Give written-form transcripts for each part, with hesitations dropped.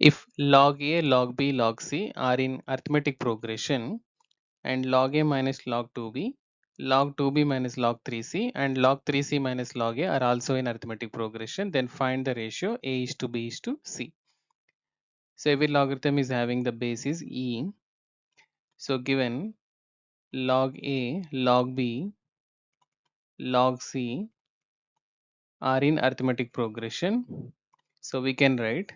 If log A, log B, log C are in arithmetic progression and log A minus log 2B, log 2B minus log 3C and log 3C minus log A are also in arithmetic progression, then find the ratio A is to B is to C. So every logarithm is having the basis E. So given log A, log B, log C are in arithmetic progression. So we can write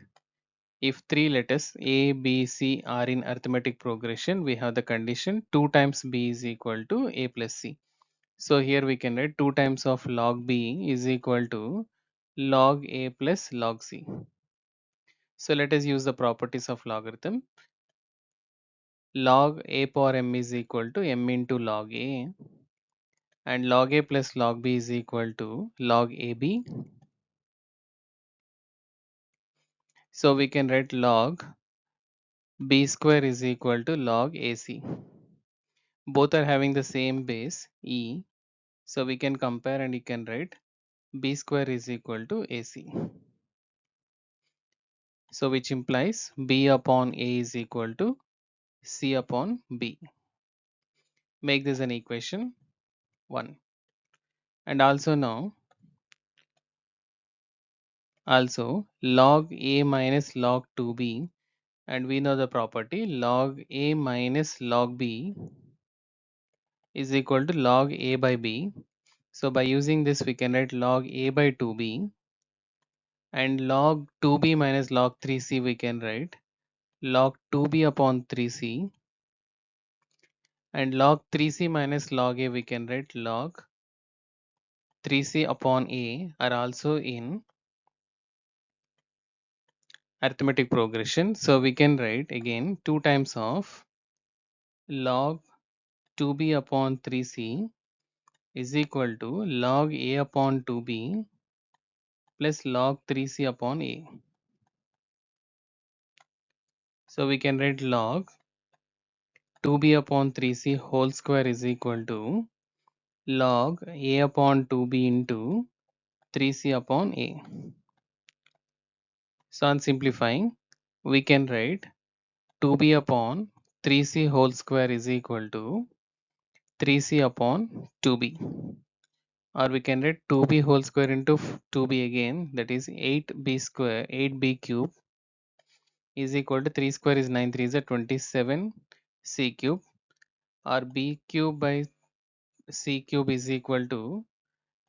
if three letters A, B, C are in arithmetic progression, we have the condition 2 times B is equal to A plus C. So here we can write 2 times of log B is equal to log A plus log C. So let us use the properties of logarithm. Log A power m is equal to m into log A, and log A plus log B is equal to log AB. So we can write log B square is equal to log AC. Both are having the same base E. So we can compare and you can write B square is equal to AC. So which implies B upon A is equal to C upon B. Make this an equation 1. And also now, also log A minus log 2B, and we know the property log A minus log B is equal to log A by B. So by using this we can write log A by 2B, and log 2B minus log 3C we can write log 2B upon 3C, and log 3C minus log A we can write log 3C upon A are also in arithmetic progression. So we can write again 2 times of log 2B upon 3C is equal to log A upon 2B plus log 3C upon A. So we can write log 2B upon 3C whole square is equal to log A upon 2B into 3C upon A. So on simplifying, we can write 2B upon 3C whole square is equal to 3C upon 2B. Or we can write 2B whole square into 2B again, that is 8B square, 8B cube is equal to 3 square is 9, 3 is a 27 C cube, or B cube by C cube is equal to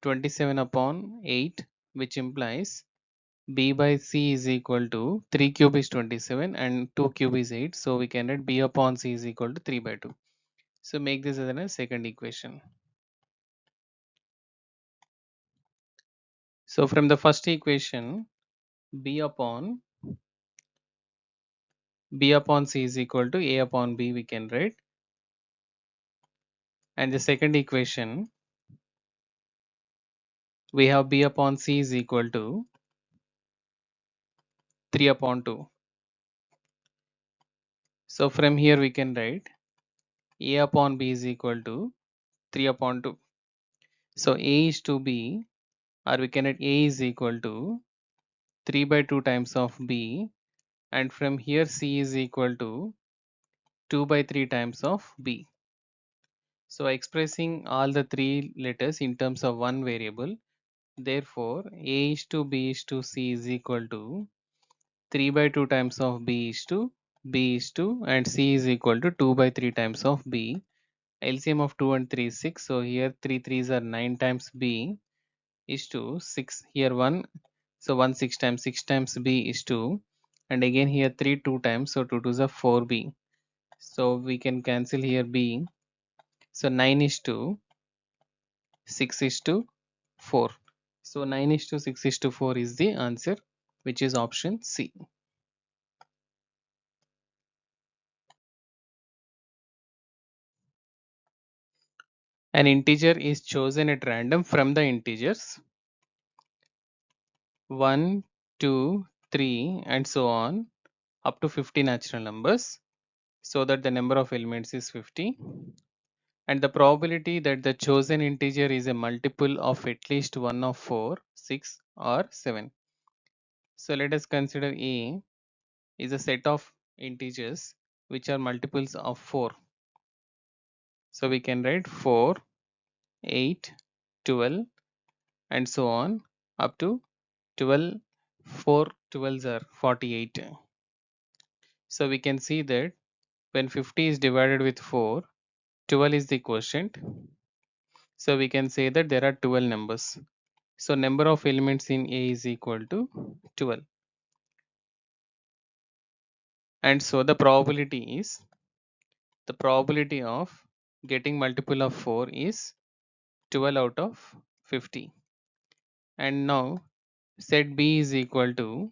27 upon 8, which implies B by C is equal to 3 cube is 27 and 2 cube is 8. So we can write B upon C is equal to 3 by 2. So make this as a second equation. So from the first equation, B upon C is equal to A upon B we can write, and the second equation we have B upon C is equal to 3 upon 2. So from here we can write A upon B is equal to 3 upon 2. So A is to B, or we can write A is equal to 3 by 2 times of B, and from here C is equal to 2 by 3 times of B. So expressing all the three letters in terms of one variable, therefore A is to B is to C is equal to 3 by 2 times of B is to B is to, and C is equal to 2 by 3 times of B. LCM of 2 and 3 is 6. So here 3 3s are 9 times B is to 6. Here 1. So 1 6 times B is 2. And again here 3 2 times. So 2 2s are 4B. So we can cancel here B. So 9 is to 6 is to 4. So 9 is to 6 is to 4 is the answer, which is option C. An integer is chosen at random from the integers 1, 2, 3 and so on up to 50 natural numbers, so that the number of elements is 50, and the probability that the chosen integer is a multiple of at least one of 4, 6 or 7. So let us consider A. is a set of integers which are multiples of 4. So we can write 4, 8, 12 and so on up to 12. 4 12s are 48. So we can see that when 50 is divided with 4, 12 is the quotient. So we can say that there are 12 numbers. So number of elements in A is equal to 12. And so the probability of getting multiple of 4 is 12 out of 50. And now set B is equal to,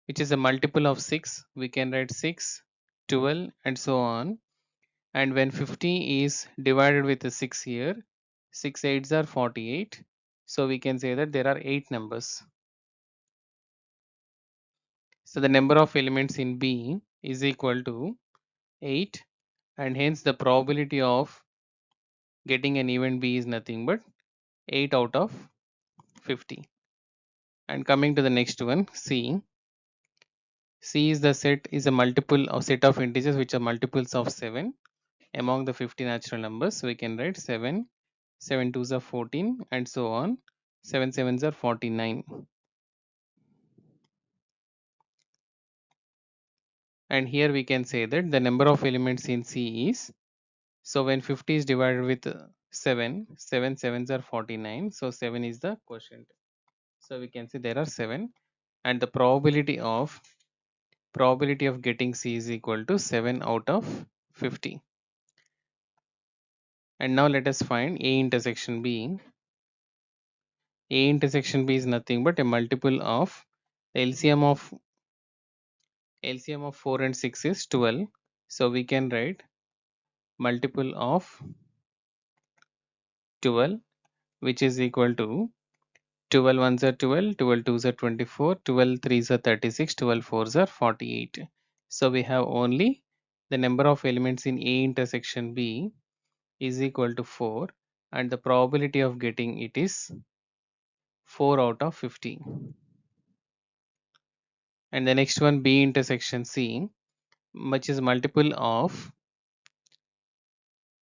which is a multiple of 6. We can write 6, 12 and so on. And when 50 is divided with a 6 here, 6 8s are 48. So we can say that there are 8 numbers. So the number of elements in B is equal to 8, and hence the probability of getting an even B is nothing but 8 out of 50. And coming to the next one, C. C is the set multiple of set of integers which are multiples of 7 among the 50 natural numbers. So we can write 7, 7 2s are 14 and so on. 7 7s are 49. And here we can say that the number of elements in C is, so when 50 is divided with 7, 7 7s are 49. So 7 is the quotient. So we can say there are 7, and the probability of getting C is equal to 7 out of 50. And now let us find A intersection B. A intersection B is nothing but a multiple of LCM of 4 and 6 is 12. So we can write multiple of 12, which is equal to 12 ones are 12, 12 twos are 24, 12 threes are 36, 12 fours are 48. So we have only the number of elements in A intersection B is equal to 4, and the probability of getting it is 4 out of 50. And the next one, B intersection C, which is multiple of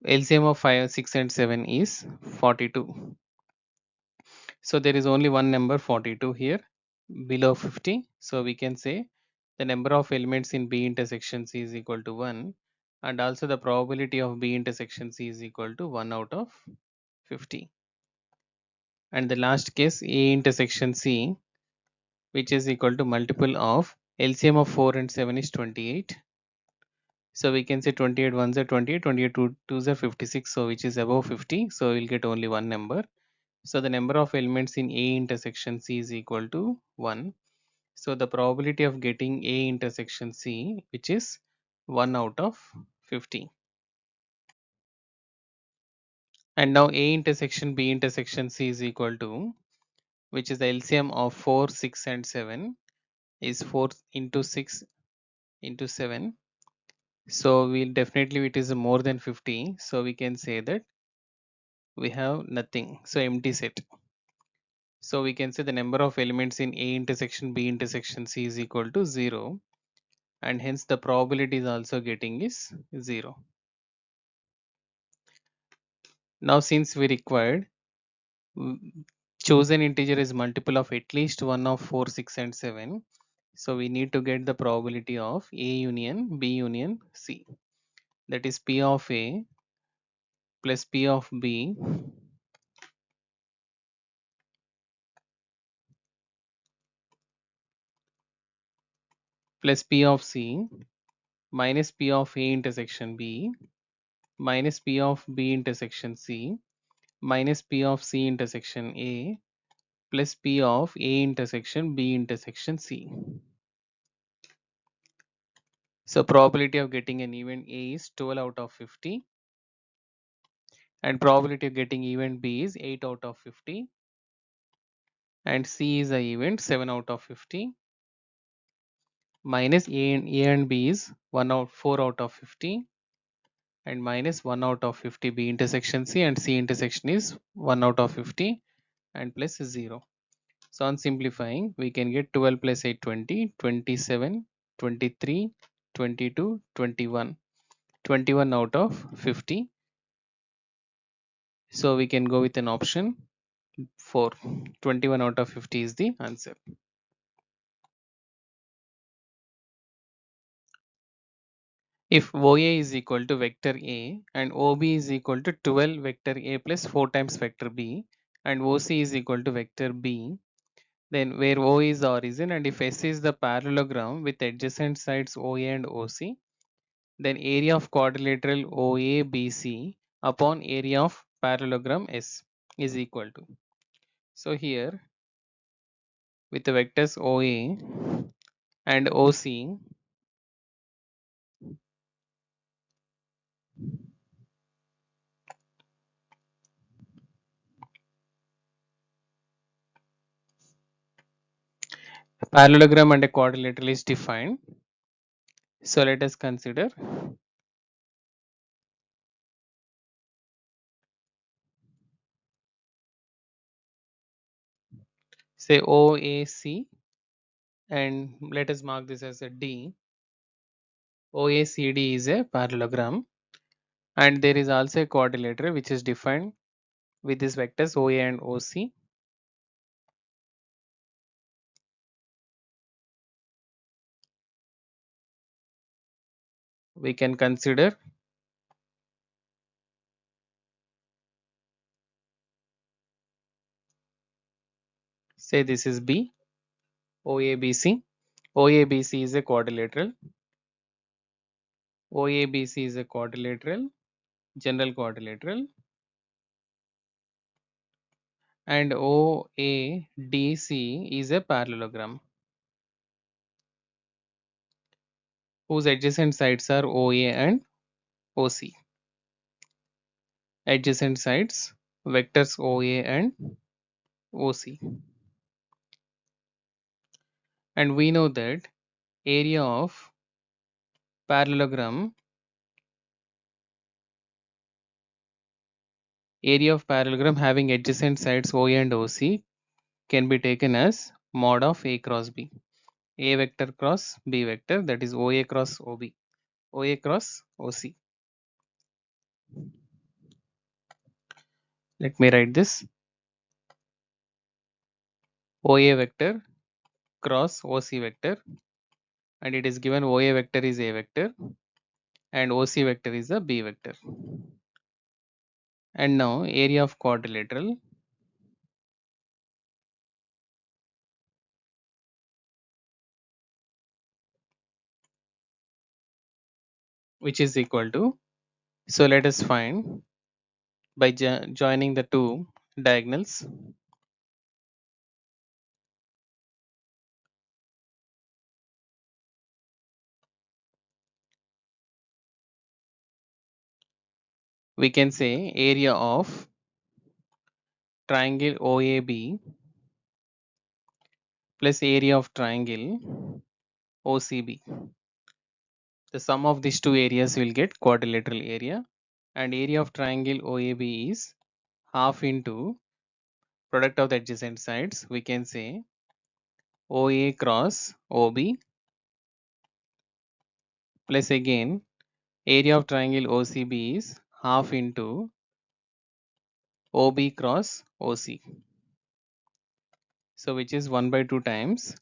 LCM of 5, 6 and 7 is 42. So there is only one number 42 here below 50. So we can say the number of elements in B intersection C is equal to 1, and also the probability of B intersection C is equal to 1 out of 50. And the last case, A intersection C, which is equal to multiple of LCM of 4 and 7 is 28. So we can say 28 ones are 28, 28 twos are 56, so which is above 50. So we'll get only one number. So the number of elements in A intersection C is equal to 1. So the probability of getting A intersection C, which is 1 out of 50. And now A intersection B intersection C is equal to, which is the LCM of 4, 6 and 7 is 4 into 6 into 7. So we'll definitely, it is more than 50. So we can say that we have nothing. So empty set. So we can say the number of elements in A intersection B intersection C is equal to 0, and hence the probability is also getting is 0. Now since we required chosen integer is multiple of at least one of 4, 6 and 7, so we need to get the probability of A union B union C, that is P of A plus P of B plus P of C minus P of A intersection B minus P of B intersection C minus P of C intersection A plus P of A intersection B intersection C. So probability of getting an event A is 12 out of 50, and probability of getting event B is 8 out of 50, and C is a event 7 out of 50, minus A and B is 4 out of 50, and minus 1 out of 50 B intersection C, and C intersection is 1 out of 50 and plus 0. So on simplifying, we can get 12 plus 8 20, 27 23, 22, 21. 21 out of 50. So we can go with an option 4. 21 out of 50 is the answer. If OA is equal to vector A and OB is equal to 12 vector A plus 4 times vector B and OC is equal to vector B, then where O is the origin and if S is the parallelogram with adjacent sides OA and OC, then area of quadrilateral OABC upon area of parallelogram S is equal to. So here with the vectors OA and OC, parallelogram and a quadrilateral is defined. So let us consider, say OAC, and let us mark this as a D. OACD is a parallelogram and there is also a quadrilateral which is defined with these vectors OA and OC. We can consider, say this is B, OABC. OABC is a quadrilateral. OABC is a quadrilateral, general quadrilateral, and OADC is a parallelogram whose adjacent sides are OA and OC. Adjacent sides, vectors OA and OC. And we know that area of parallelogram having adjacent sides OA and OC can be taken as mod of A cross B. A vector cross B vector, that is OA cross OB, OA cross OC. Let me write this. OA vector cross OC vector, and it is given OA vector is A vector and OC vector is a B vector. And now area of quadrilateral, which is equal to, so let us find by joining the two diagonals. We can say area of triangle OAB plus area of triangle OCB. The sum of these two areas will get quadrilateral area, and area of triangle OAB is half into product of the adjacent sides. We can say OA cross OB plus again area of triangle OCB is half into OB cross OC. So which is 1 by 2 times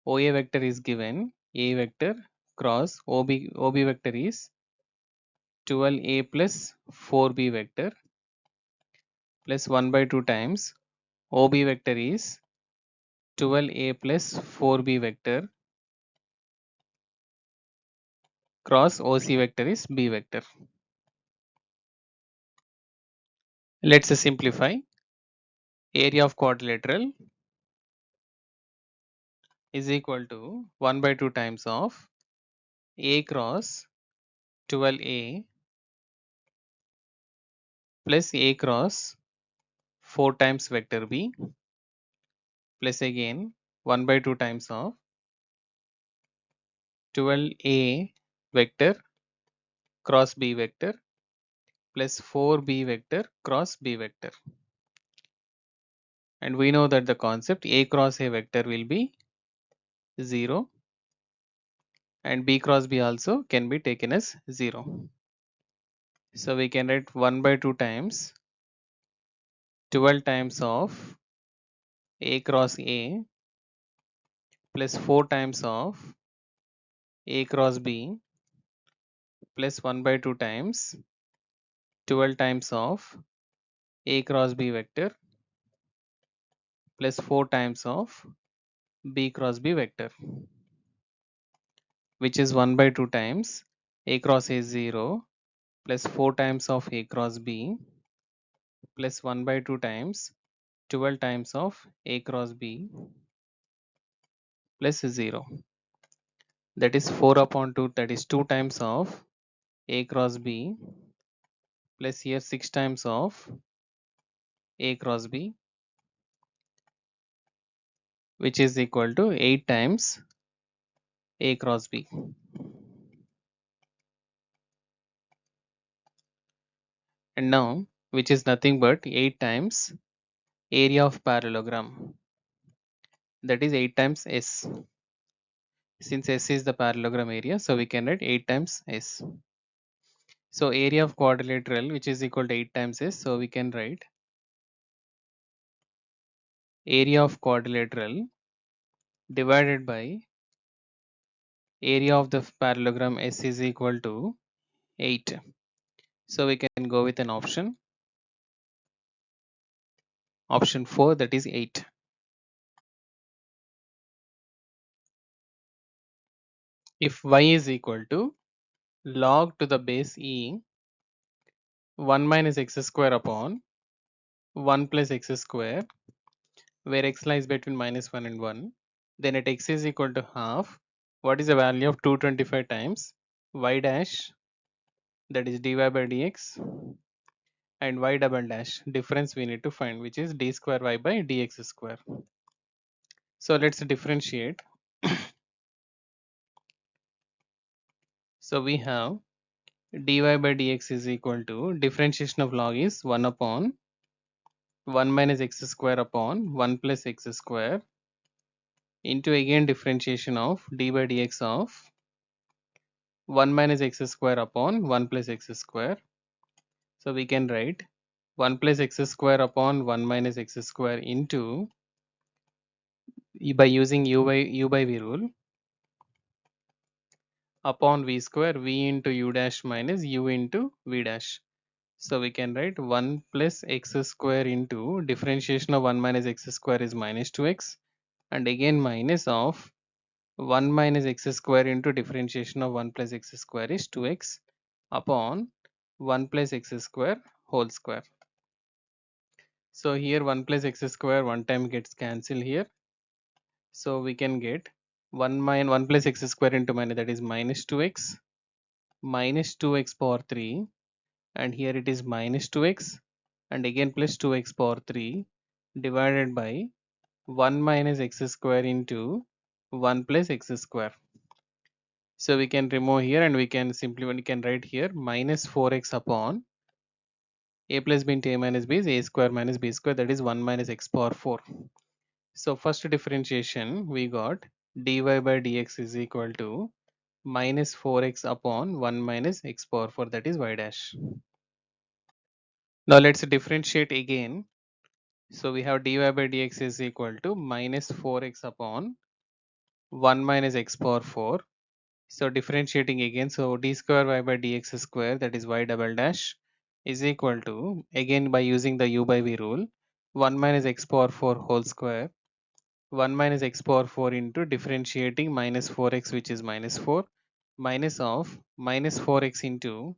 OA vector is given A vector cross OB vector is 12A plus 4B vector plus 1 by 2 times OB vector is 12A plus 4B vector cross OC vector is B vector. Let's simplify. Area of quadrilateral is equal to 1 by 2 times of A cross 12A plus A cross 4 times vector B plus again 1 by 2 times of 12A vector cross B vector plus 4B vector cross B vector. And we know that the concept A cross A vector will be 0 and b cross b also can be taken as 0. So we can write 1 by 2 times 12 times of a cross a plus 4 times of a cross b plus 1 by 2 times 12 times of a cross b vector plus 4 times of b cross b vector, which is 1 by 2 times a cross a 0 plus 4 times of a cross b plus 1 by 2 times 12 times of a cross b plus 0, that is 4 upon 2, that is 2 times of a cross b plus here 6 times of a cross b, which is equal to 8 times a cross b. And now, which is nothing but 8 times area of parallelogram, that is 8 times s. Since s is the parallelogram area, so we can write 8 times s. So area of quadrilateral, which is equal to 8 times s, so we can write area of quadrilateral divided by area of the parallelogram s is equal to 8. So we can go with an option 4, that is 8. If y is equal to log to the base e 1 minus x square upon 1 plus x square, where x lies between minus 1 and 1, then at x is equal to half, what is the value of 225 times y dash, that is dy by dx, and y double dash, difference we need to find, which is d square y by dx square. So let's differentiate. So we have dy by dx is equal to differentiation of log is 1 upon 1 minus x square upon 1 plus x square into again differentiation of d by dx of 1 minus x square upon 1 plus x square. So we can write 1 plus x square upon 1 minus x square into, by using u by v rule, upon v square, v into u dash minus u into v dash. So we can write 1 plus x square into differentiation of 1 minus x square is minus 2x, and again minus of 1 minus x square into differentiation of 1 plus x square is 2x upon 1 plus x square whole square. So here 1 plus x square one time gets cancelled here. So we can get 1 plus x square into minus, that is minus 2x, minus 2x power 3, and here it is minus 2x and again plus 2x power 3 divided by 1 minus x square into 1 plus x square. So we can remove here and we can write here minus 4x upon a plus b into a minus b is a square minus b square, that is 1 minus x power 4. So first differentiation we got dy by dx is equal to minus 4x upon 1 minus x power 4, that is y dash. Now let's differentiate again. So we have dy by dx is equal to minus 4x upon 1 minus x power 4. So differentiating again, so d square y by dx square, that is y double dash, is equal to, again by using the u by v rule, 1 minus x power 4 whole square, 1 minus x power 4 into differentiating minus 4x, which is minus 4, minus of minus 4x into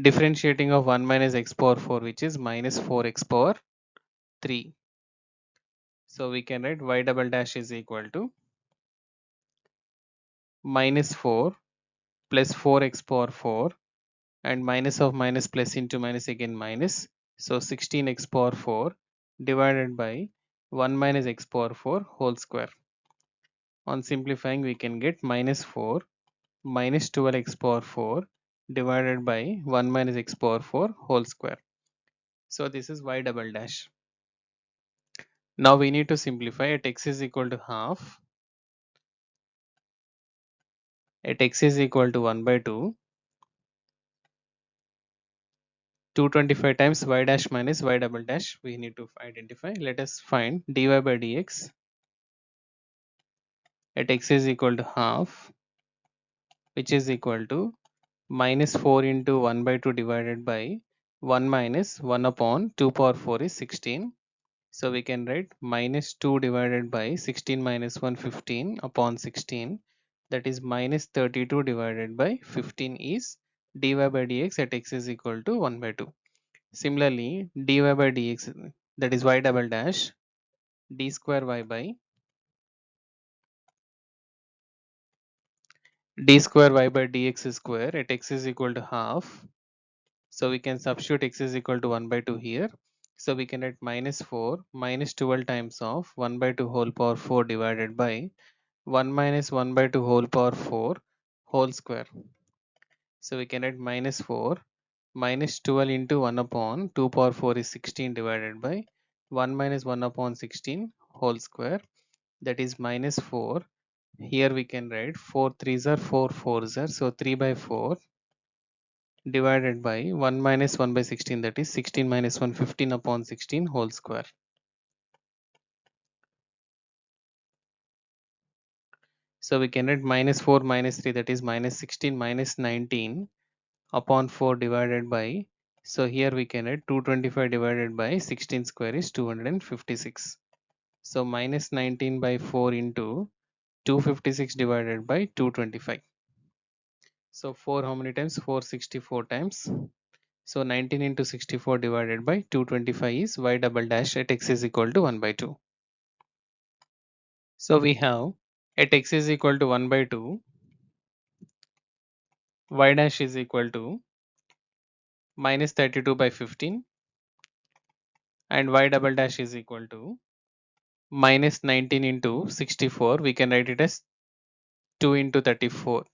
differentiating of 1 minus x power 4, which is minus 4x power 3. So we can write y double dash is equal to minus 4 plus 4x power 4 and minus of minus plus into minus again minus, so 16x power 4 divided by 1 minus x power 4 whole square. On simplifying we can get minus 4 minus 12x power 4 divided by 1 minus x power 4 whole square. So this is y double dash. Now we need to simplify. At x is equal to half, at x is equal to 1 by 2, 225 times y dash minus y double dash we need to identify. Let us find dy by dx at x is equal to half, which is equal to minus 4 into 1 by 2 divided by 1 minus 1 upon 2 power 4 is 16. So we can write minus 2 divided by 16 minus 1 15 upon 16, that is minus 32 divided by 15 is dy by dx at x is equal to 1 by 2. Similarly, dy by dx, that is y double dash d square y by d square y by dx square at x is equal to half. So we can substitute x is equal to 1 by 2 here. So we can write minus 4 minus 12 times of 1 by 2 whole power 4 divided by 1 minus 1 by 2 whole power 4 whole square. So we can write minus 4 minus 12 into 1 upon 2 power 4 is 16 divided by 1 minus 1 upon 16 whole square, that is minus 4. Here we can write 4 3s are 4 4s are, so 3 by 4 divided by 1 minus 1 by 16, that is 16 minus 1 15 upon 16 whole square. So we can write minus 4 minus 3, that is minus 16 minus 19 upon 4 divided by, so here we can write 225 divided by 16 square is 256. So minus 19 by 4 into 256 divided by 225. So 4 how many times? 464 times. So 19 into 64 divided by 225 is y double dash at x is equal to 1 by 2. So we have at x is equal to 1 by 2, y dash is equal to minus 32 by 15 and y double dash is equal to minus 19 into 64. We can write it as 2 into 34,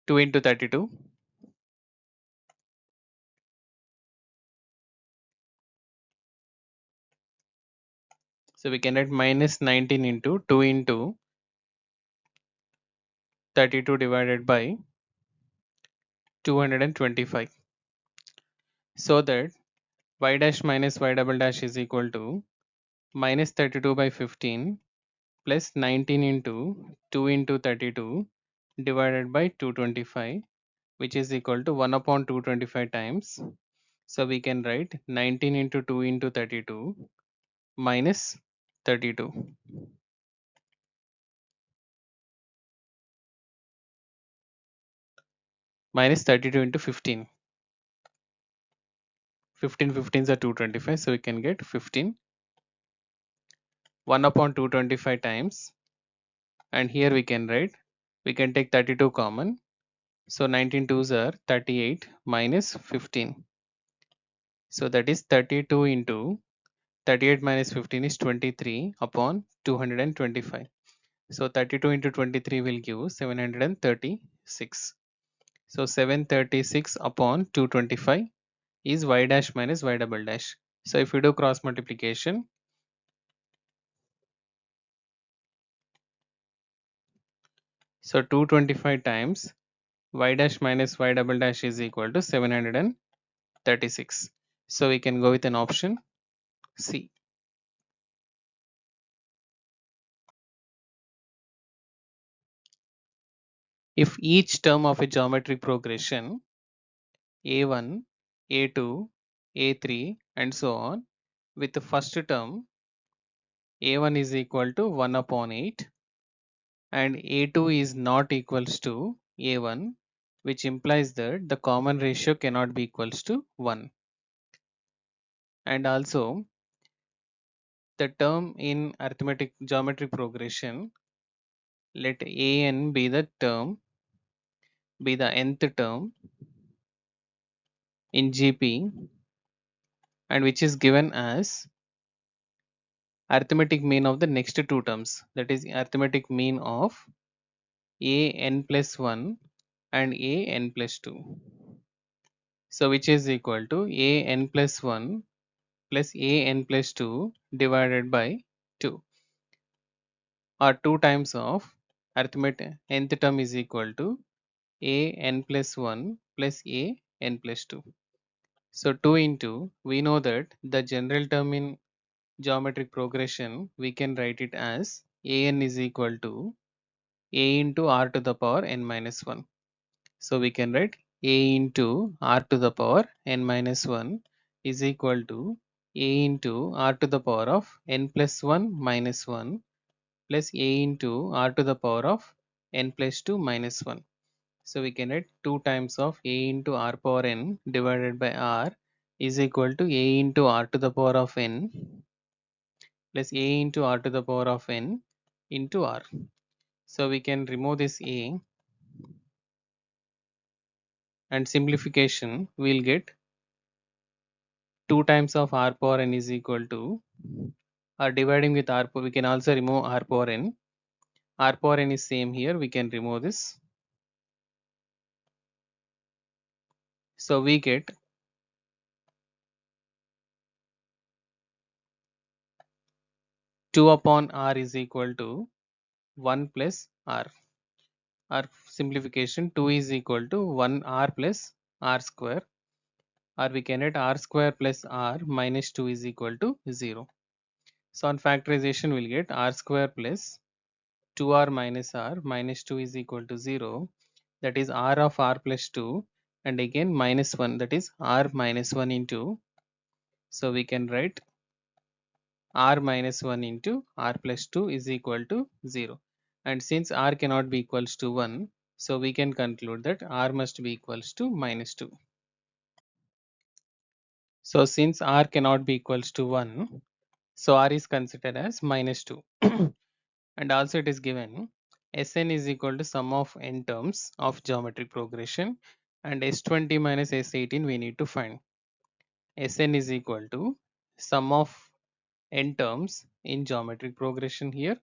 2 into 32. So we can write minus 19 into 2 into 32 divided by 225. So that y dash minus y double dash is equal to minus 32 by 15 plus 19 into 2 into 32 divided by 225, which is equal to 1 upon 225 times. So we can write 19 into 2 into 32 minus 32 minus 32 into 15. 15 15s are 225, so we can get 15. 1 upon 225 times, and here we can write, we can take 32 common, so 19 twos are 38 minus 15. So that is 32 into 38 minus 15 is 23 upon 225. So 32 into 23 will give 736. So 736 upon 225 is y dash minus y double dash. So if we do cross multiplication, so 225 times y dash minus y double dash is equal to 736. So we can go with an option C. If each term of a geometric progression a1, a2, a3 and so on, with the first term a1 is equal to 1 upon 8 and a2 is not equals to a1, which implies that the common ratio cannot be equals to 1. And also the term in arithmetic geometric progression, let an be the term, be the nth term in GP, and which is given as arithmetic mean of the next two terms, that is arithmetic mean of a n plus 1 and a n plus 2. So which is equal to a n plus 1 plus a n plus 2 divided by 2, or 2 times of arithmetic nth term is equal to a n plus 1 plus a n plus 2. So 2 into, we know that the general term in geometric progression, we can write it as an is equal to a into r to the power n minus 1. So we can write a into r to the power n minus 1 is equal to a into r to the power of n plus 1 minus 1 plus a into r to the power of n plus 2 minus 1. So we can write 2 times of a into r power n divided by r is equal to a into r to the power of n plus a into r to the power of n into r. So we can remove this a, and simplification we'll get 2 times of r power n is equal to, or dividing with r power, we can also remove r power n. R power n is same here, we can remove this. So we get 2 upon r is equal to 1 plus r. Our simplification 2 is equal to 1 r plus r square, or we can write r square plus r minus 2 is equal to 0. So on factorization we'll get r square plus 2r minus r minus 2 is equal to 0, that is r of r plus 2, and again minus 1, that is r minus 1 into, so we can write r minus 1 into r plus 2 is equal to 0. And since r cannot be equals to 1, so we can conclude that r must be equals to minus 2. So since r cannot be equals to 1, so r is considered as minus 2. And also it is given Sn is equal to sum of n terms of geometric progression, and S20 minus S18 we need to find. Sn is equal to sum of n terms in geometric progression here,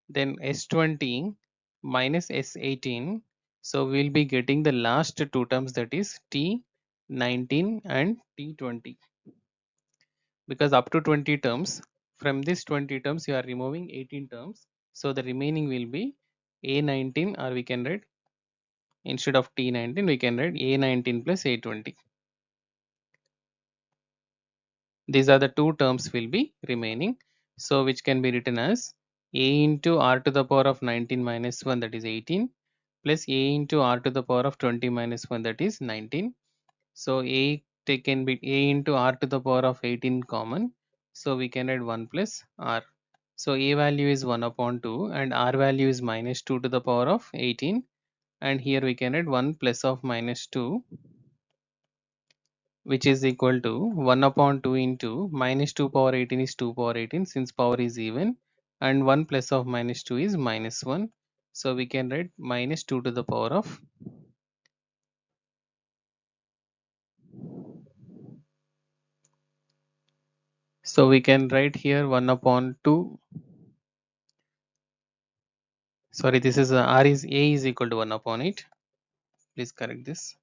then S20 minus S18. So we'll be getting the last two terms, that is T19 and T20, because up to 20 terms, from this 20 terms you are removing 18 terms, so the remaining will be A19, or we can write, instead of T19 we can write A19 plus A20. These are the two terms will be remaining, so which can be written as a into r to the power of 19 minus 1, that is 18, plus a into r to the power of 20 minus 1, that is 19. So a can be a into r to the power of 18 common, so we can add 1 plus r. So a value is 1 upon 2 and r value is minus 2 to the power of 18, and here we can add 1 plus of minus 2, which is equal to 1 upon 2 into minus 2 power 18 is 2 power 18, since power is even, and 1 plus of minus 2 is minus 1. So we can write minus 2 to the power of, so we can write here 1 upon 2, sorry, this is r is a is equal to 1 upon 8, please correct this.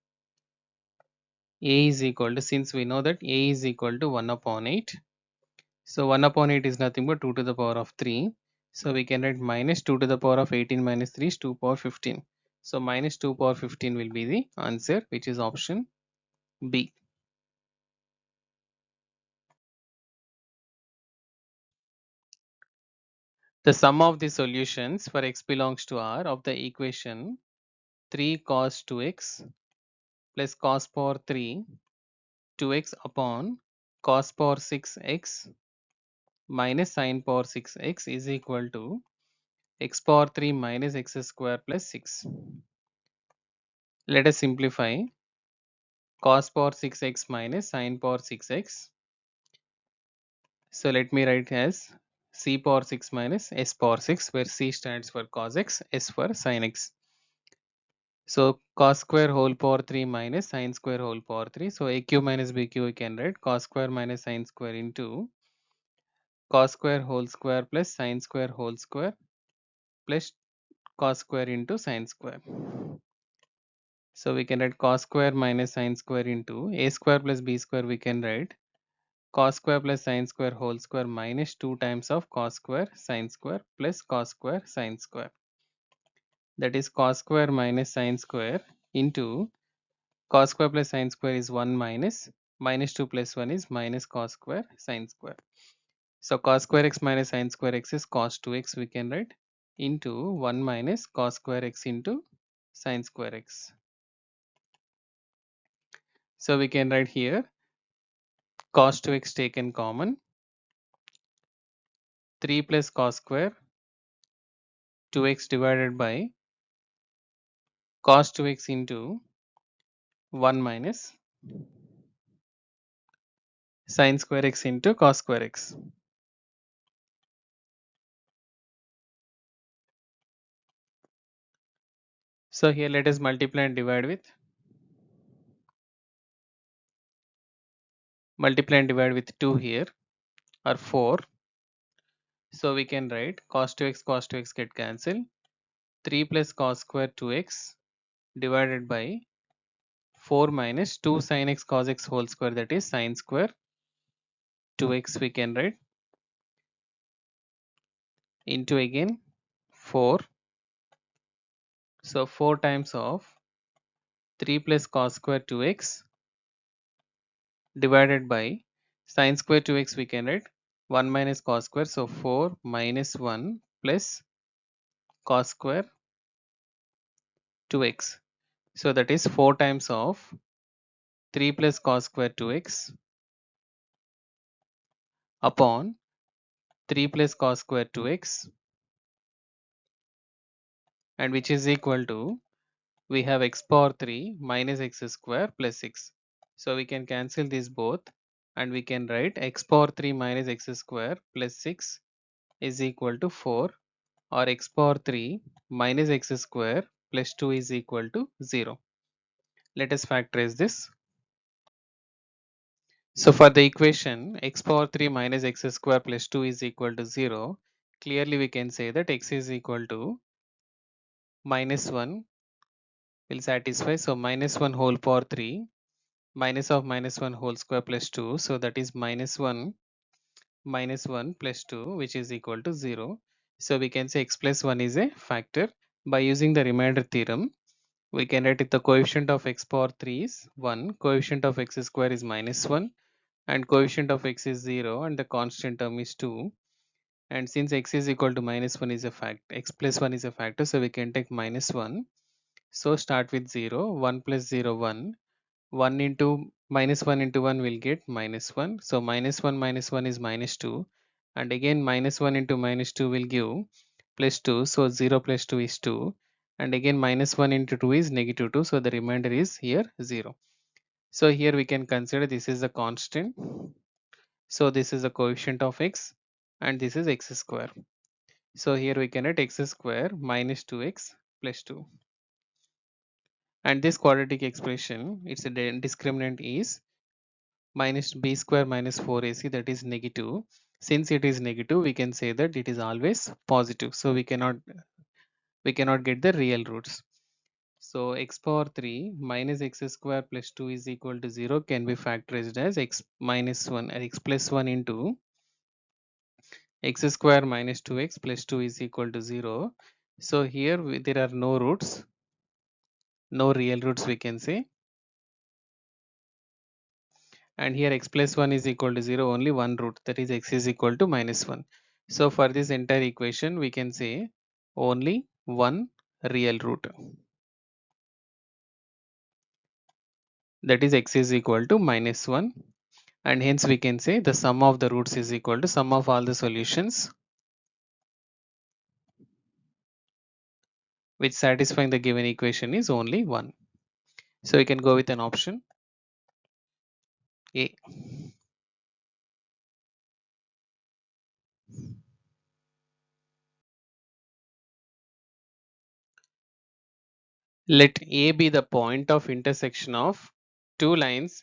A is equal to, since we know that a is equal to 1 upon 8, so 1 upon 8 is nothing but 2 to the power of 3. So we can write minus 2 to the power of 18 minus 3 is 2 power 15. So minus 2 power 15 will be the answer, which is option B. The sum of the solutions for x belongs to R of the equation 3 cos 2x plus cos power 3 2x upon cos power 6x minus sin power 6x is equal to x power 3 minus x square plus 6. Let us simplify cos power 6x minus sin power 6x. So let me write as c power 6 minus s power 6, where c stands for cos x, s for sin x. So cos square whole power 3 minus sin square whole power 3. So aq minus bq we can write cos square minus sin square into cos square whole square plus sin square whole square plus cos square into sin square. So we can write cos square minus sin square into a square plus b square, we can write cos square plus sin square whole square minus 2 times of cos square sin square plus cos square sin square. That is cos square minus sin square into cos square plus sin square is 1 minus 2 plus 1 is minus cos square sin square. So cos square x minus sin square x is cos 2x we can write into 1 minus cos square x into sin square x. So we can write here cos 2x taken common 3 plus cos square 2x divided by cos 2x into 1 minus sin square x into cos square x. So here let us multiply and divide with 2 here or 4. So we can write cos 2x get cancelled 3 plus cos square 2x divided by 4 minus 2 sin x cos x whole square, that is sin square 2x we can write into again 4. So 4 times of 3 plus cos square 2x divided by sin square 2x we can write 1 minus cos square, so 4 minus 1 plus cos square 2x. So that is 4 times of 3 plus cos square 2x upon 3 plus cos square 2x, and which is equal to, we have x power 3 minus x square plus 6. So we can cancel these both and we can write x power 3 minus x square plus 6 is equal to 4, or x power 3 minus x square plus 2 is equal to 0. Let us factorize this. So for the equation x power 3 minus x square plus 2 is equal to 0, clearly we can say that x is equal to minus 1 will satisfy. So minus 1 whole power 3 minus of minus 1 whole square plus 2. So that is minus 1 minus 1 plus 2, which is equal to 0. So we can say x plus 1 is a factor. By using the remainder theorem, we can write it the coefficient of x power 3 is 1, coefficient of x square is minus 1, and coefficient of x is 0, and the constant term is 2. And since x is equal to minus 1 is a fact, x plus 1 is a factor, so we can take minus 1. So start with 0, 1 plus 0, 1. 1 into minus 1 into 1 will get minus 1. So minus 1 is minus 2. And again minus 1 into minus 2 will give plus 2. So 0 plus 2 is 2. And again minus 1 into 2 is negative 2. So the remainder is here 0. So here we can consider this is a constant. So this is the coefficient of x and this is x square. So here we can write x square minus 2x plus 2. And this quadratic expression, its discriminant is minus b square minus 4ac, that is negative. Since it is negative, we can say that it is always positive. So we cannot get the real roots. So x power 3 minus x square plus 2 is equal to 0 can be factorized as x minus 1 and x plus 1 into x square minus 2x plus 2 is equal to 0. So here there are no roots, no real roots we can say. And here x plus 1 is equal to 0, only one root, that is x is equal to minus 1. So for this entire equation we can say only one real root, that is x is equal to minus 1, and hence we can say the sum of the roots is equal to sum of all the solutions which satisfying the given equation is only 1. So we can go with an option A. Let A be the point of intersection of two lines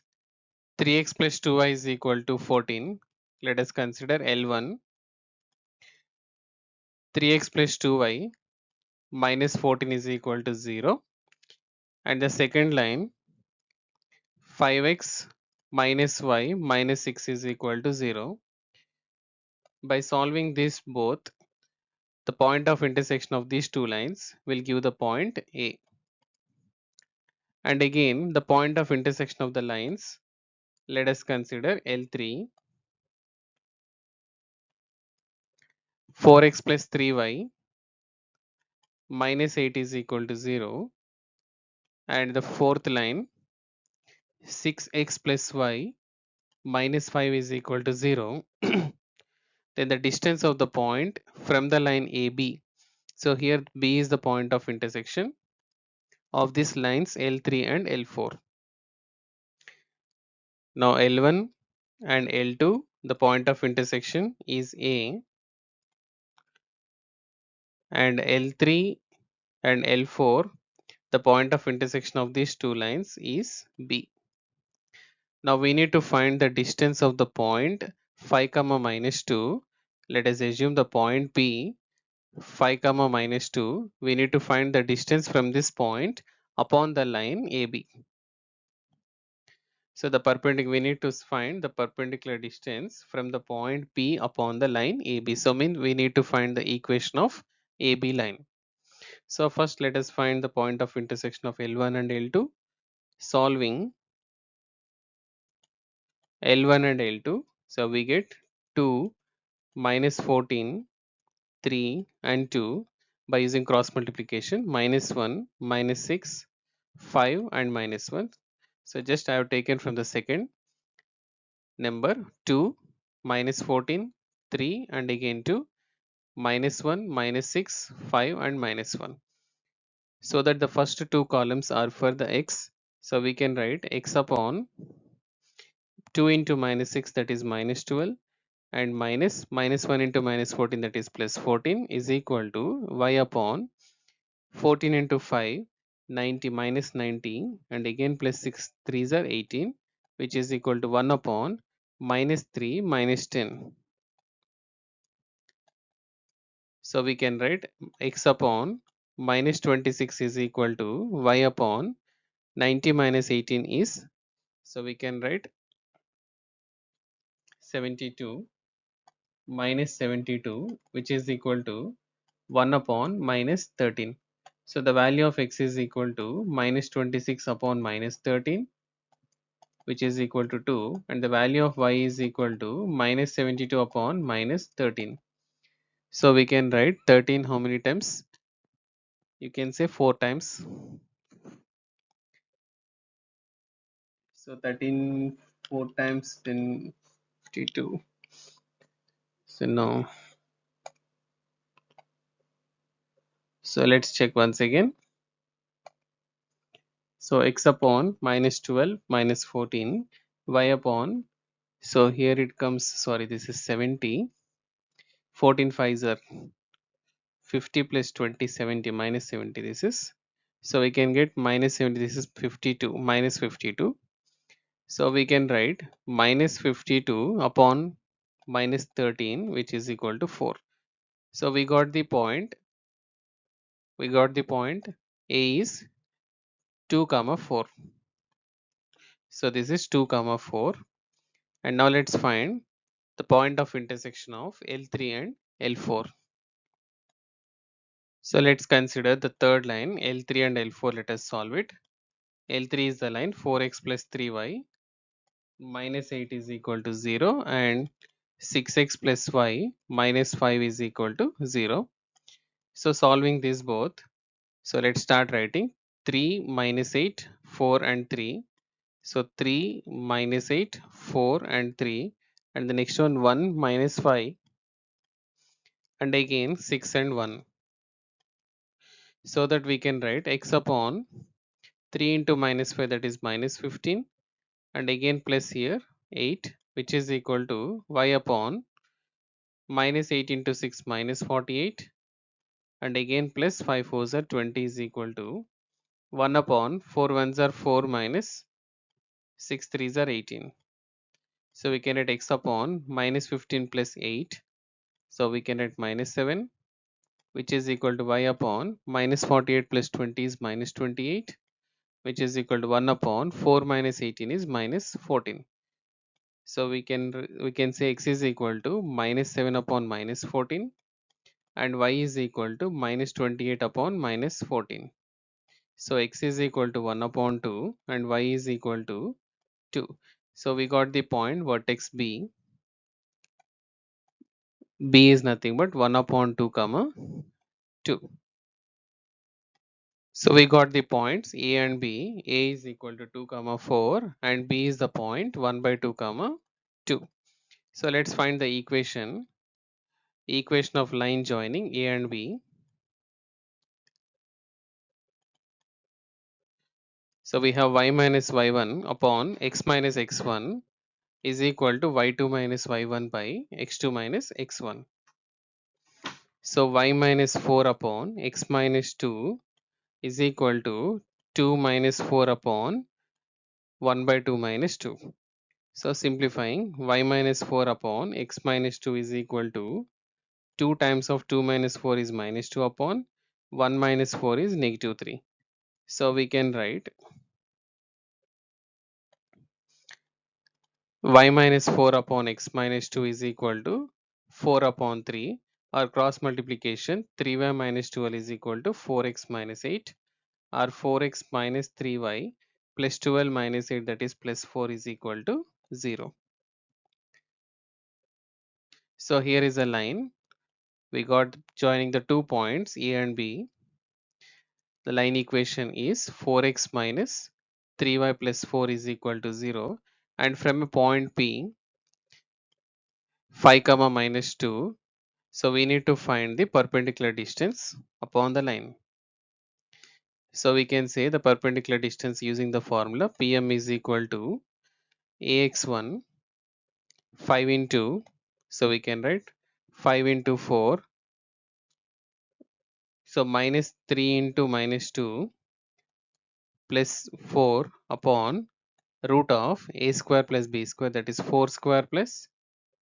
3x plus 2y is equal to 14. Let us consider L1 3x plus 2y minus 14 is equal to 0, and the second line 5x minus y minus 6 is equal to 0. By solving this both, the point of intersection of these two lines will give the point A. And again, the point of intersection of the lines, let us consider L3, 4x plus 3y minus 8 is equal to 0, and the fourth line, 6x plus y minus 5 is equal to 0. Then the distance of the point from the line AB. So here B is the point of intersection of these lines L3 and L4. Now L1 and L2, the point of intersection is A, and L3 and L4, the point of intersection of these two lines is B. Now we need to find the distance of the point 5 comma minus 2. Let us assume the point P 5 comma minus 2. We need to find the distance from this point upon the line AB. So the perpendicular, we need to find the perpendicular distance from the point P upon the line AB. So means we need to find the equation of AB line. So first let us find the point of intersection of L1 and L2. Solving L1 and L2. So we get 2 minus 14, 3 and 2 by using cross multiplication, minus 1, minus 6, 5 and minus 1. So just I have taken from the second number 2, minus 14, 3 and again 2, minus 1, minus 6, 5 and minus 1. So that the first two columns are for the x. So we can write x upon 2 into minus 6, that is minus 12, and minus 1 into minus 14, that is plus 14, is equal to y upon 14 into 5, 90 minus 90, and again plus 6 3s are 18, which is equal to 1 upon minus 3 minus 10. So we can write x upon minus 26 is equal to y upon 90 minus 18 is, so we can write 72 minus 72, which is equal to 1 upon minus 13. So the value of x is equal to minus 26 upon minus 13, which is equal to 2, and the value of y is equal to minus 72 upon minus 13. So we can write 13 how many times? You can say 4 times. So 13 4 times 10 52. So now, so let's check once again. So x upon minus 12 minus 14, y upon, so here it comes, sorry, this is 70, 14 5s are 50 plus 20, 70 minus 70, this is, so we can get minus 70, this is 52 minus 52. So we can write minus 52 upon minus 13, which is equal to 4. So we got the point, A is 2 comma 4. So this is 2 comma 4, and now let's find the point of intersection of L3 and L4. So let's consider the third line L3 and L4. Let us solve it. L3 is the line 4x plus 3y minus 8 is equal to 0, and 6x plus y minus 5 is equal to 0. So solving this both, so let's start writing 3 minus 8, 4 and 3. So 3 minus 8, 4 and 3, and the next one 1 minus 5, and again 6 and 1. So that we can write x upon 3 into minus 5, that is minus 15, and again plus here 8, which is equal to y upon minus 8 into 6 minus 48, and again plus 5 4s are 20 is equal to 1 upon 4 1s are 4 minus 6 3s are 18. So we can write x upon minus 15 plus 8, so we can write minus 7, which is equal to y upon minus 48 plus 20 is minus 28, which is equal to 1 upon 4 minus 18 is minus 14. So we can say x is equal to minus 7 upon minus 14 and y is equal to minus 28 upon minus 14. So x is equal to 1 upon 2 and y is equal to 2. So we got the point vertex B. B is nothing but 1 upon 2 comma 2. So we got the points A and B. A is equal to 2 comma 4 and B is the point 1 by 2 comma 2. So let's find the equation of line joining A and B. So we have y minus y1 upon x minus x1 is equal to y2 minus y1 by x2 minus x1. So y minus 4 upon x minus 2 is equal to 2 minus 4 upon 1 by 2 minus 2. So simplifying, y minus 4 upon x minus 2 is equal to 2 times of 2 minus 4 is minus 2 upon 1 minus 4 is negative 3. So we can write y minus 4 upon x minus 2 is equal to 4 upon 3, or cross multiplication 3y minus 12 is equal to 4x minus 8, or 4x minus 3y plus 12 minus 8, that is plus 4, is equal to 0. So here is a line we got joining the 2 points A and B. The line equation is 4x minus 3y plus 4 is equal to 0, and from a point P 5 comma minus 2. So we need to find the perpendicular distance upon the line. So we can say the perpendicular distance using the formula PM is equal to AX1 5 into, so we can write 5 into 4, so minus 3 into minus 2 plus 4 upon root of a square plus b square, that is 4 square plus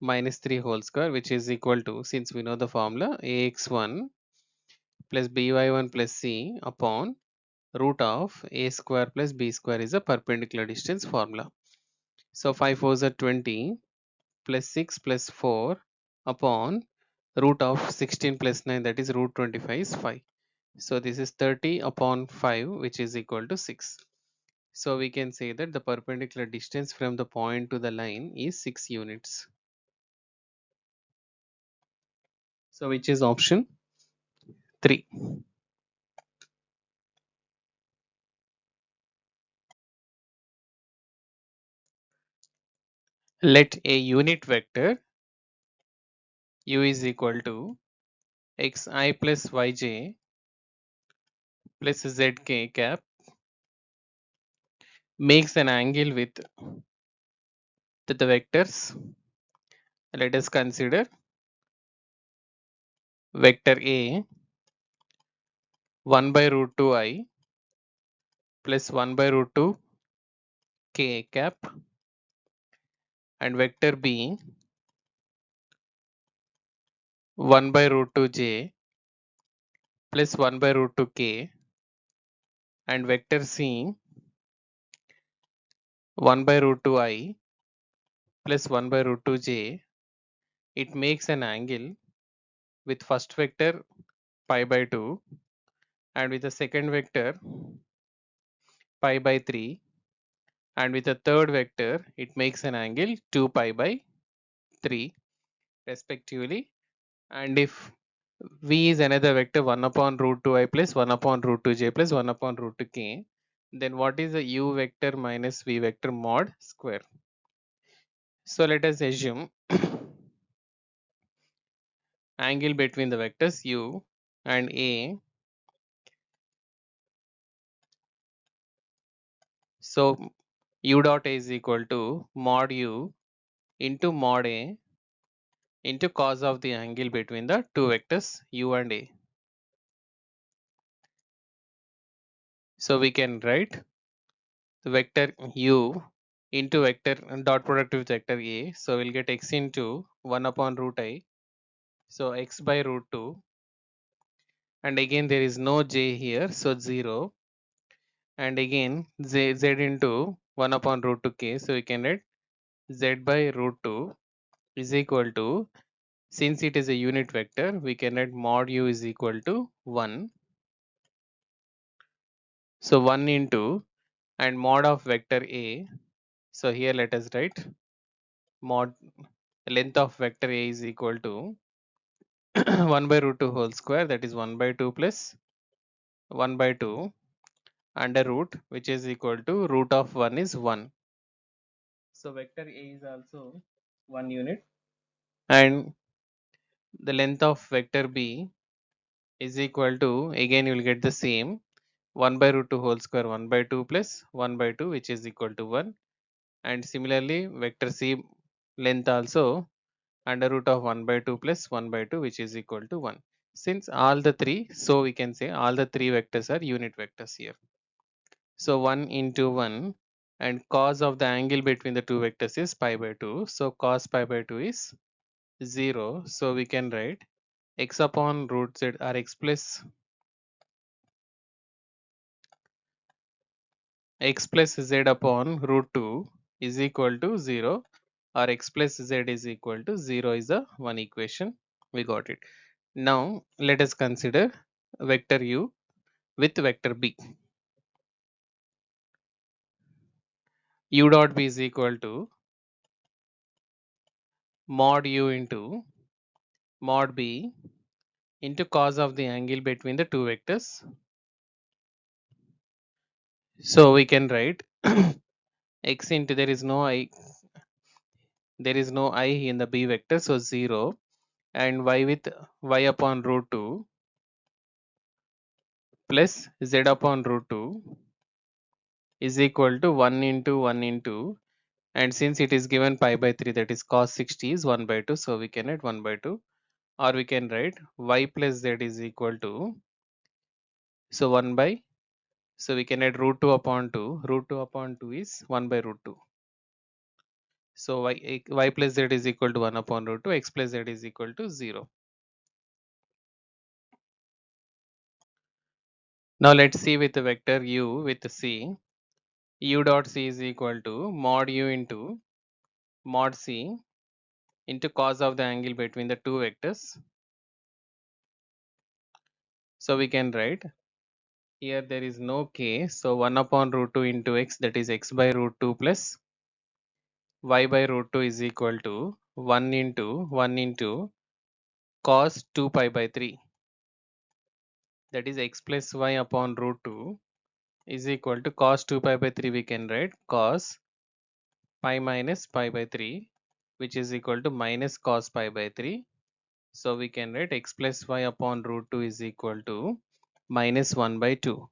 minus 3 whole square, which is equal to, since we know the formula, AX1 plus by1 plus c upon root of a square plus b square is a perpendicular distance formula. So 5 4s are 20 plus 6 plus 4 upon root of 16 plus 9, that is root 25 is 5. So this is 30 upon 5, which is equal to 6. So we can say that the perpendicular distance from the point to the line is 6 units. So which is option 3. Let a unit vector u is equal to xi plus yj plus zk cap makes an angle with the vectors. Let us consider vector A 1 by root 2 I plus 1 by root 2 k cap, and vector B 1 by root 2 j plus 1 by root 2 k, and vector C 1 by root 2 I plus 1 by root 2 j. It makes an angle with first vector pi by 2 and with the second vector pi by 3, and with the third vector it makes an angle 2 pi by 3 respectively. And if v is another vector 1 upon root 2 I plus 1 upon root 2 j plus 1 upon root 2 k, then what is the u vector minus v vector mod square? So let us assume angle between the vectors u and a. So u dot a is equal to mod u into mod a into cos of the angle between the two vectors u and a. So we can write the vector u into vector dot product with vector a. So we'll get x into 1 upon root I. So x by root 2, and again there is no j here, so 0, and again z into 1 upon root 2 k. So we can write z by root 2 is equal to, since it is a unit vector, we can write mod u is equal to 1. So 1 into and mod of vector a. So here let us write mod length of vector a is equal to 1 by root 2 whole square, that is 1 by 2 plus 1 by 2 under root, which is equal to root of 1 is 1. So vector a is also 1 unit, and the length of vector b is equal to, again you will get the same, 1 by root 2 whole square 1 by 2 plus 1 by 2, which is equal to 1. And similarly vector c length also under root of 1 by 2 plus 1 by 2, which is equal to 1. Since all the three, so we can say all the three vectors are unit vectors here. So 1 into 1, and cos of the angle between the two vectors is pi by 2. So cos pi by 2 is 0. So we can write x upon root z, or x plus z upon root 2 is equal to 0, or x plus z is equal to 0 is the one equation. We got it. Now let us consider vector u with vector b. U dot b is equal to mod u into mod b into cos of the angle between the two vectors. So we can write x into, there is no I in the b vector, so 0, and y with y upon root 2 plus z upon root 2 is equal to 1 into 1 into, and since it is given pi by 3, that is cos 60 is 1 by 2, so we can write 1 by 2, or we can write y plus z is equal to, so 1 by, so we can add root 2 upon 2, root 2 upon 2 is 1 by root 2. So y plus z is equal to 1 upon root 2, x plus z is equal to 0. Now let's see with the vector u with c. U dot c is equal to mod u into mod c into cos of the angle between the two vectors. So we can write, here there is no k, so 1 upon root 2 into x, that is x by root 2 plus y by root 2 is equal to 1 into cos 2 pi by 3, that is x plus y upon root 2 is equal to cos 2 pi by 3, we can write cos pi minus pi by 3, which is equal to minus cos pi by 3. So we can write x plus y upon root 2 is equal to minus 1 by 2,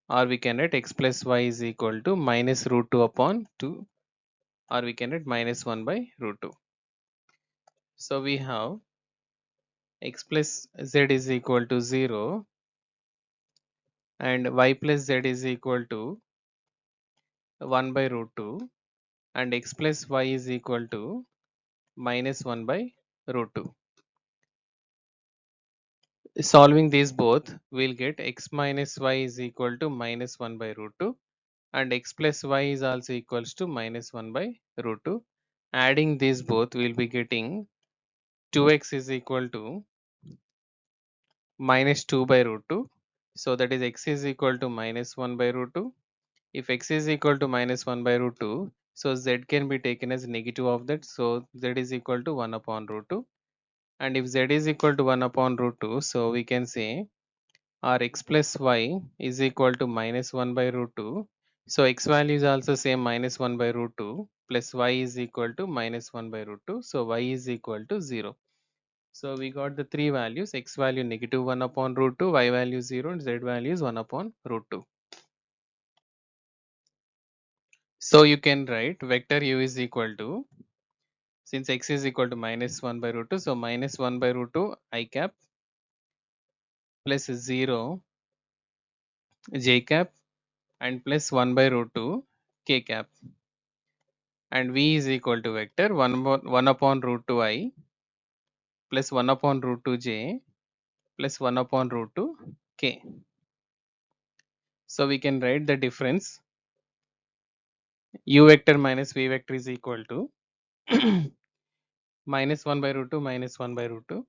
or we can write x plus y is equal to minus root 2 upon 2, or we can write minus 1 by root 2. So we have x plus z is equal to 0 and y plus z is equal to 1 by root 2, and x plus y is equal to minus 1 by root 2. Solving these both, we'll get x minus y is equal to minus 1 by root 2, and x plus y is also equals to minus 1 by root 2. Adding these both, we'll be getting 2x is equal to minus 2 by root 2. So that is x is equal to minus 1 by root 2. If x is equal to minus 1 by root 2, so z can be taken as negative of that. So z is equal to 1 upon root 2. And if z is equal to 1 upon root 2, so we can say our x plus y is equal to minus 1 by root 2. So x value is also same, minus 1 by root 2 plus y is equal to minus 1 by root 2. So y is equal to 0. So we got the three values: x value negative 1 upon root 2, y value 0, and z value is 1 upon root 2. So you can write vector u is equal to, since x is equal to minus 1 by root 2, so minus 1 by root 2 I cap plus 0 j cap and plus 1 by root 2 k cap, and v is equal to vector 1 upon root 2 I plus 1 upon root 2 j plus 1 upon root 2 k. So we can write the difference u vector minus v vector is equal to minus 1 by root 2 minus 1 by root 2,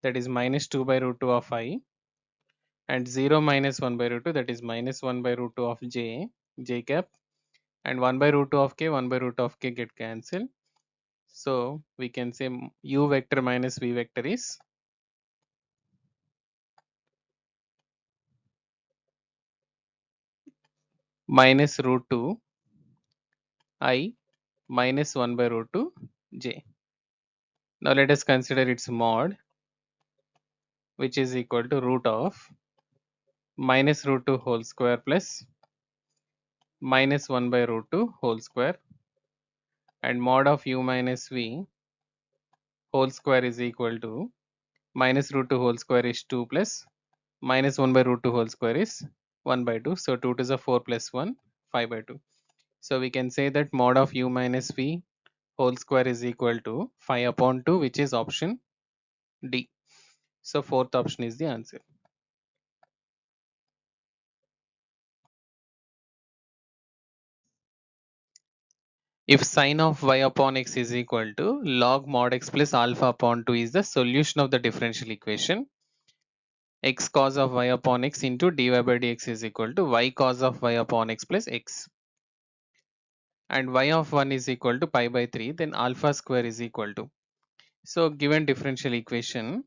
that is minus 2 by root 2 of I, and 0 minus 1 by root 2, that is minus 1 by root 2 of j cap, and 1 by root 2 of k, 1 by root of k get cancelled. So we can say u vector minus v vector is minus root 2 I minus 1 by root 2 j. Now let us consider its mod, which is equal to root of minus root 2 whole square plus minus 1 by root 2 whole square, and mod of u minus v whole square is equal to minus root 2 whole square is 2 plus minus 1 by root 2 whole square is 1 by 2. So 2 to the 4 plus 1, 5 by 2. So we can say that mod of u minus v whole square is equal to 5 upon 2, which is option D. So fourth option is the answer. If sine of y upon x is equal to log mod x plus alpha upon 2 is the solution of the differential equation, x cos of y upon x into dy by dx is equal to y cos of y upon x plus x, and y of 1 is equal to pi by 3, then alpha square is equal to. So given differential equation,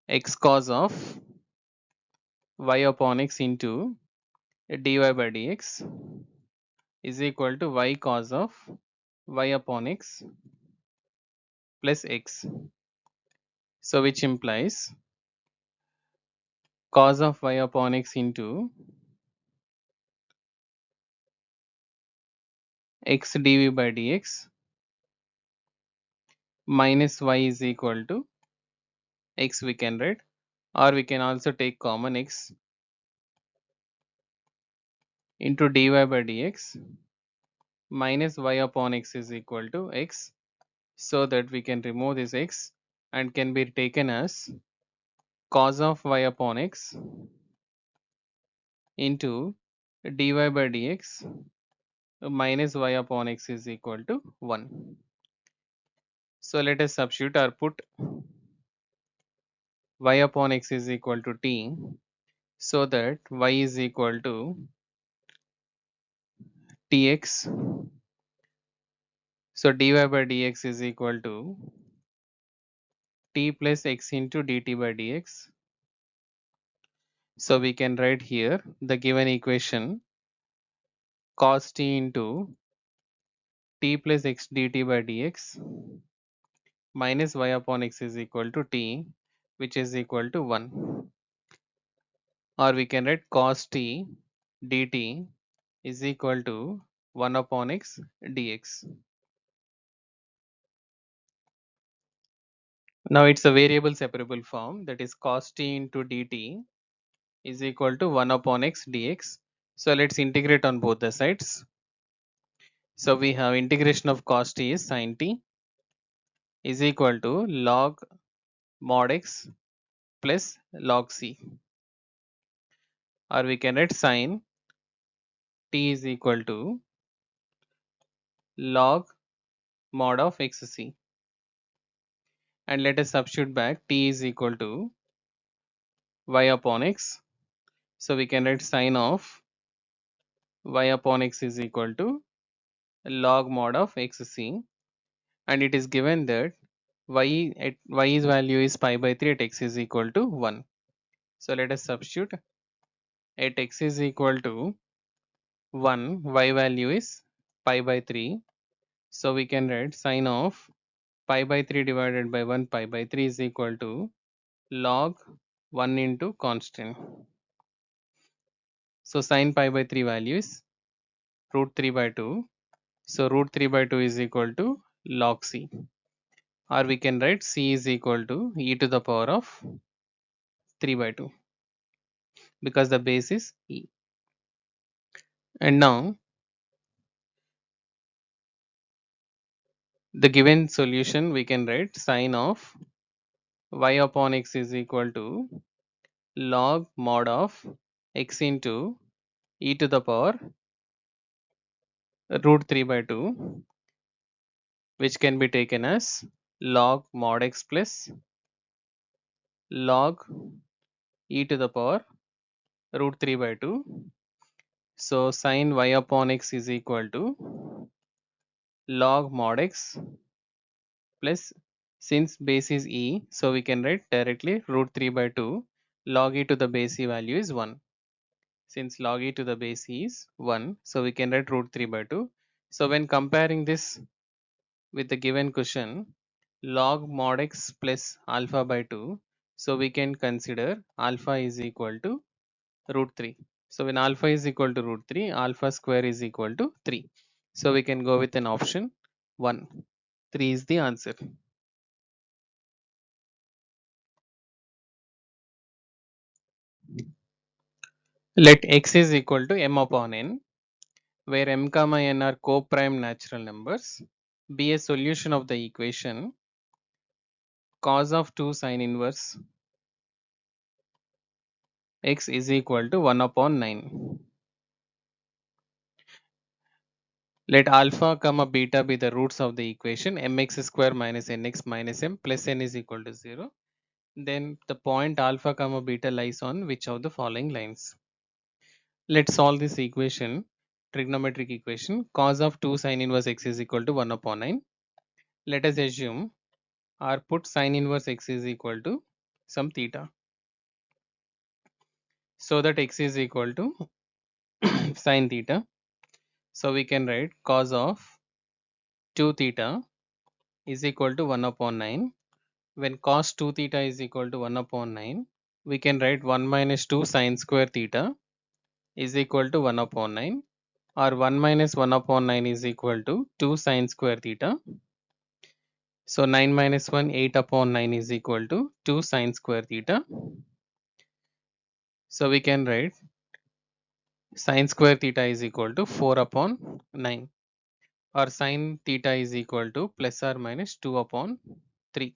x cos of y upon x into dy by dx is equal to y cos of y upon x plus x. So which implies cos of y upon x into x dv by dx minus y is equal to x, we can write, or we can also take common x into dy by dx minus y upon x is equal to x, so that we can remove this x and can be taken as cos of y upon x into dy by dx minus y upon x is equal to 1. So let us substitute or put y upon x is equal to t, so that y is equal to tx. So dy by dx is equal to t plus x into dt by dx. So we can write here the given equation cos t into t plus x dt by dx minus y upon x is equal to t, which is equal to 1. Or we can write cos t dt is equal to 1 upon x dx. Now it's a variable separable form, that is cos t into dt is equal to 1 upon x dx. So let's integrate on both the sides. So we have integration of cos t is sin t is equal to log mod x plus log c, or we can write sin t is equal to log mod of xc, and let us substitute back t is equal to y upon x. So we can write sin of y upon x is equal to log mod of xc, and it is given that y's value is pi by 3 at x is equal to 1. So let us substitute at x is equal to 1, y value is pi by 3. So we can write sin of pi by 3 divided by 1 pi by 3 is equal to log 1 into constant. So sin pi by 3 value is root 3 by 2. So root 3 by 2 is equal to log c, or we can write c is equal to e to the power of 3 by 2, because the base is e. And now the given solution, we can write sin of y upon x is equal to log mod of x into e to the power root 3 by 2, which can be taken as log mod x plus log e to the power root 3 by 2. So sin y upon x is equal to log mod x plus, since base is e, so we can write directly root 3 by 2. Log e to the base e value is 1. Since log e to the base e is 1, so we can write root 3 by 2. So when comparing this with the given question, log mod x plus alpha by 2, so we can consider alpha is equal to root 3. So when alpha is equal to root 3, alpha square is equal to 3. So we can go with an option 1. 3 is the answer. Let x is equal to m upon n, where m comma n are co-prime natural numbers, be a solution of the equation cos of 2 sin inverse x is equal to 1 upon 9. Let alpha comma beta be the roots of the equation mx square minus nx minus m plus n is equal to 0. Then the point alpha comma beta lies on which of the following lines? Let's solve this equation, trigonometric equation. Cos of 2 sin inverse x is equal to 1 upon 9. Let us assume or put sin inverse x is equal to some theta, so that x is equal to sin theta. So we can write cos of 2 theta is equal to 1 upon 9. When cos 2 theta is equal to 1 upon 9, we can write 1 minus 2 sin square theta is equal to 1 upon 9, or 1 minus 1 upon 9 is equal to 2 sin square theta. So 9 minus 1, 8 upon 9 is equal to 2 sin square theta. So we can write sin square theta is equal to 4 upon 9, or sin theta is equal to plus or minus 2 upon 3.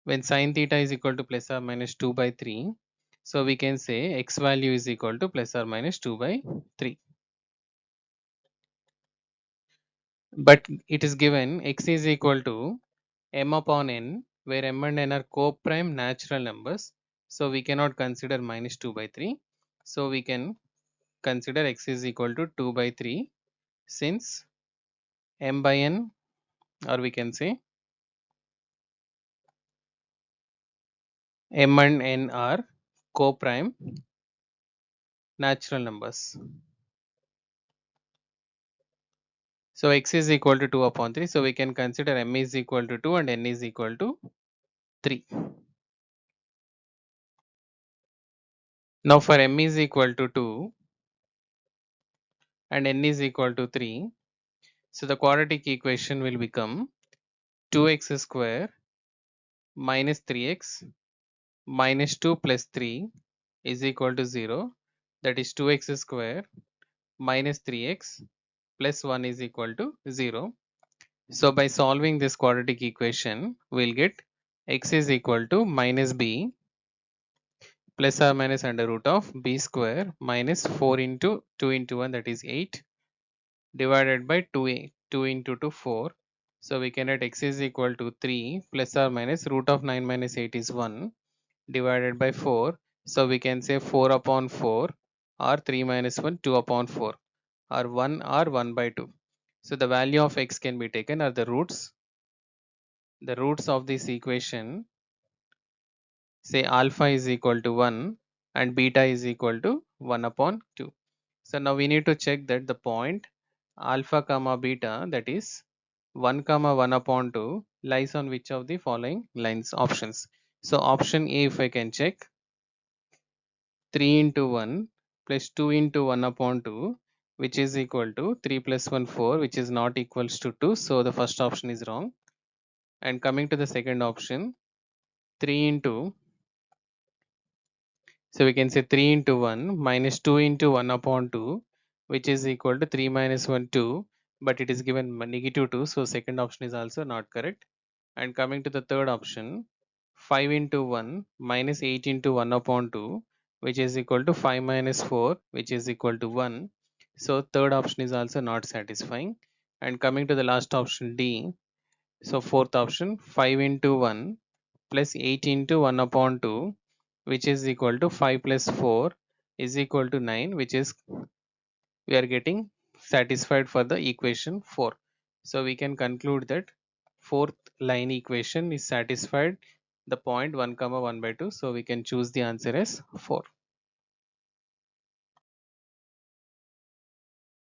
When sin theta is equal to plus or minus 2 by 3, so we can say x value is equal to plus or minus 2 by 3. But it is given x is equal to m upon n, where m and n are co-prime natural numbers. So we cannot consider minus 2 by 3. So we can consider x is equal to 2 by 3, since m by n, or we can say m and n are co-prime natural numbers. So x is equal to 2 upon 3. So we can consider m is equal to 2 and n is equal to 3. Now for m is equal to 2 and n is equal to 3, so the quadratic equation will become 2x square minus 3x minus 2 plus 3 is equal to 0. That is 2x square minus 3x plus 1 is equal to 0. So by solving this quadratic equation, we'll get x is equal to minus b plus or minus under root of b square minus 4 into 2 into 1, that is 8, divided by 2 into 2 4. So we can write x is equal to 3 plus or minus root of 9 minus 8 is 1 divided by 4. So we can say 4 upon 4, or 3 minus 1 2 upon 4, or 1 or 1 by 2. So the value of x can be taken as the roots. The roots of this equation, say alpha is equal to 1 and beta is equal to 1 upon 2. So now we need to check that the point alpha comma beta, that is 1 comma 1 upon 2, lies on which of the following lines options. So option A, if I can check, 3 into 1 plus 2 into 1 upon 2, which is equal to 3 plus 1 4, which is not equals to 2. So the first option is wrong. And coming to the second option, 3 into, so we can say 3 into 1 minus 2 into 1 upon 2, which is equal to 3 minus 1 2, but it is given negative 2. So second option is also not correct. And coming to the third option, 5 into 1 minus 8 into 1 upon 2, which is equal to 5 minus 4 which is equal to 1. So third option is also not satisfying. And coming to the last option D, so fourth option 5 into 1 plus 8 into 1 upon 2 which is equal to 5 plus 4 is equal to 9, which is we are getting satisfied for the equation 4. So we can conclude that fourth line equation is satisfied the point 1 comma 1 by 2. So we can choose the answer as 4.